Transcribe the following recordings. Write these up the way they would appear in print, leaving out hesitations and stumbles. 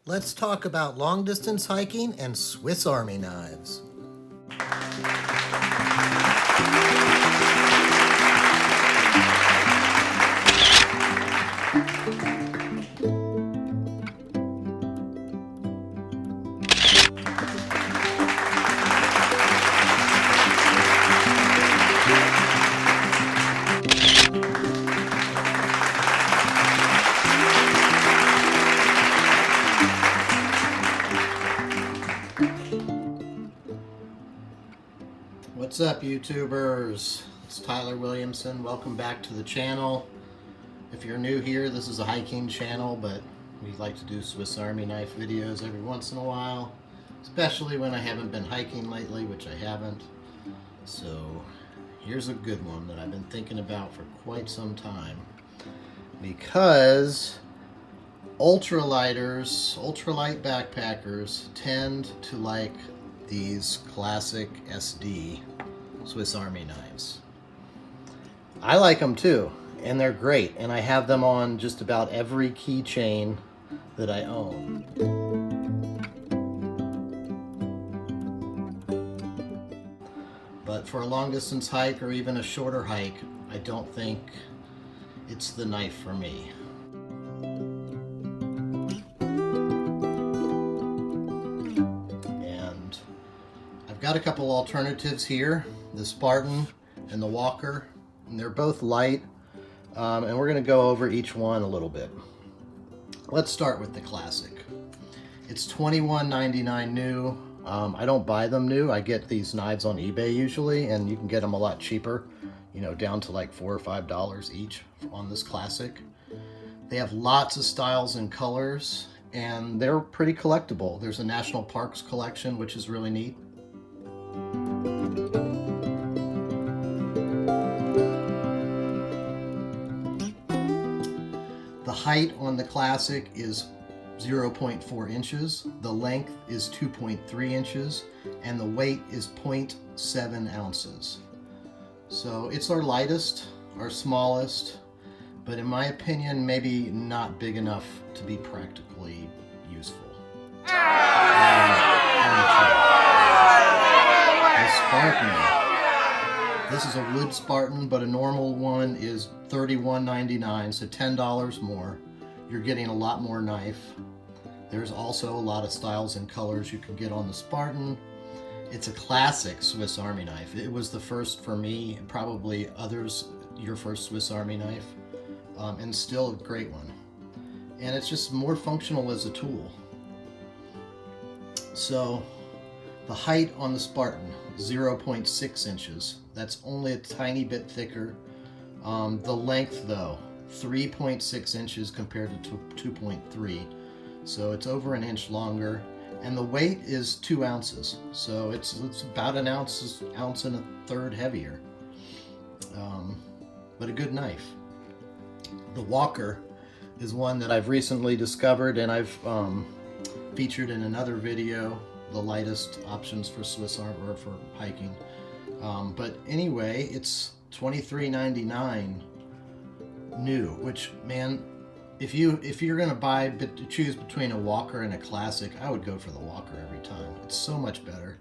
Let's talk about long distance hiking and Swiss Army knives. What's up, YouTubers? It's Tyler Williamson. Welcome back to the channel. If you're new here, this is a hiking channel, but we like to do Swiss Army knife videos every once in a while, especially when I haven't been hiking lately, which I haven't. So here's a good one that I've been thinking about for quite some time, because ultralight backpackers tend to like these classic SD Swiss Army knives. I like them too, and they're great, and I have them on just about every keychain that I own. But for a long distance hike or even a shorter hike, I don't think it's the knife for me. I've got a couple alternatives here, the Spartan and the Walker, and they're both light, and we're going to go over each one a little bit. Let's start with the classic. It's $21.99 new. I don't buy them new. I get these knives on eBay usually, and you can get them a lot cheaper, you know, down to like $4 or $5 each on this classic. They have lots of styles and colors, and they're pretty collectible. There's a National Parks collection, which is really neat. The height on the classic is 0.4 inches, the length is 2.3 inches, and the weight is 0.7 ounces. So it's our lightest, our smallest, but in my opinion, maybe not big enough to be practically useful. The Spartan. This is a wood Spartan, but a normal one is $31.99, so $10 more. You're getting a lot more knife. There's also a lot of styles and colors you can get on the Spartan. It's a classic Swiss Army knife. It was the first for me, and probably others, your first Swiss Army knife, and still a great one. And it's just more functional as a tool. So the height on the Spartan, 0.6 inches. That's only a tiny bit thicker. The length though, 3.6 inches compared to 2.3. So it's over an inch longer. And the weight is 2 ounces. So it's about an ounce and a third heavier. But a good knife. The Walker is one that I've recently discovered, and I've featured in another video, the lightest options for Swiss Army or for hiking. But anyway, it's $23.99 new, which, man, if you're gonna choose between a Walker and a classic, I would go for the Walker every time. It's so much better.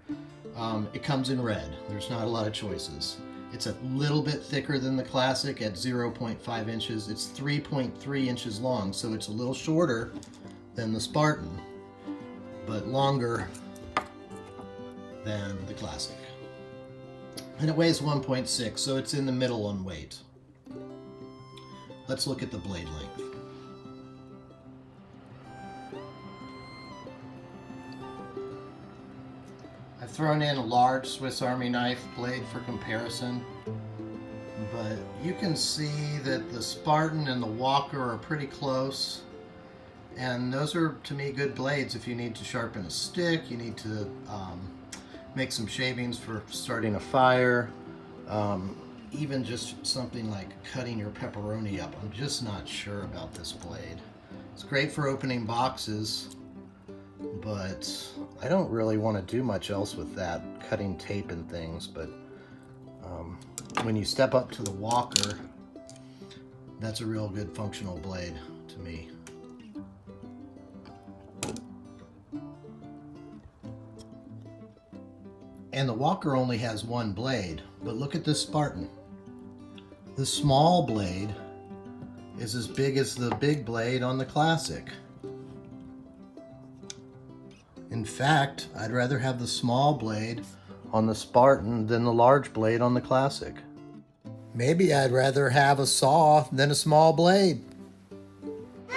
It comes in red. There's not a lot of choices. It's a little bit thicker than the classic at 0.5 inches. It's 3.3 inches long, so it's a little shorter than the Spartan, but longer than the classic. And it weighs 1.6, so it's in the middle on weight. Let's look at the blade length. I've thrown in a large Swiss Army knife blade for comparison, but you can see that the Spartan and the Walker are pretty close, and those are, to me, good blades if you need to sharpen a stick, you need to make some shavings for starting a fire, even just something like cutting your pepperoni up. I'm just not sure about this blade. It's great for opening boxes, but I don't really want to do much else with that, cutting tape and things. But when you step up to the Walker, that's a real good functional blade to me. And the Walker only has one blade, but look at this Spartan. The small blade is as big as the big blade on the Classic. In fact, I'd rather have the small blade on the Spartan than the large blade on the Classic. Maybe I'd rather have a saw than a small blade. I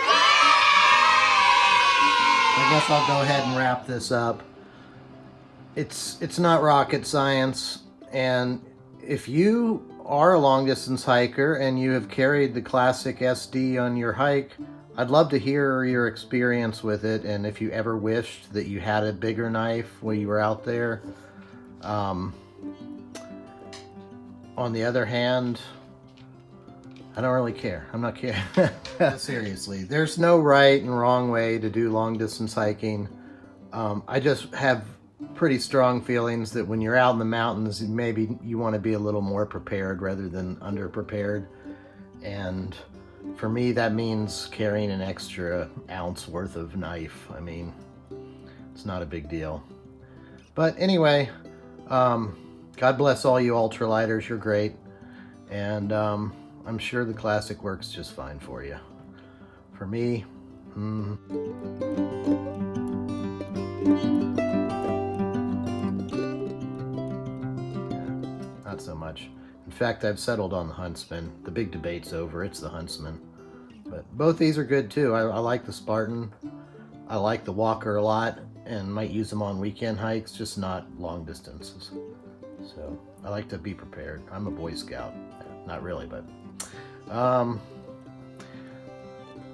guess I'll go ahead and wrap this up. It's not rocket science, and if you are a long distance hiker and you have carried the Classic SD on your hike, I'd love to hear your experience with it, and if you ever wished that you had a bigger knife when you were out there. On the other hand, I don't really care. I'm not kidding. Seriously, there's no right and wrong way to do long distance hiking. I just have pretty strong feelings that when you're out in the mountains, maybe you want to be a little more prepared rather than underprepared. And for me, that means carrying an extra ounce worth of knife. I mean, it's not a big deal. But anyway, God bless all you ultralighters. You're great. And I'm sure the Classic works just fine for you. For me, not so much. In fact, I've settled on the Huntsman. The big debate's over. It's the Huntsman. But both these are good too. I like the Spartan. I like the Walker a lot and might use them on weekend hikes, just not long distances. So I like to be prepared. I'm a Boy Scout. Not really, but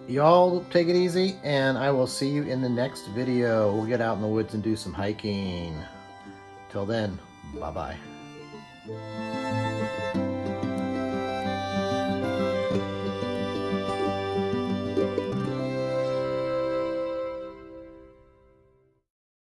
y'all take it easy, and I will see you in the next video. We'll get out in the woods and do some hiking. Till then, bye-bye.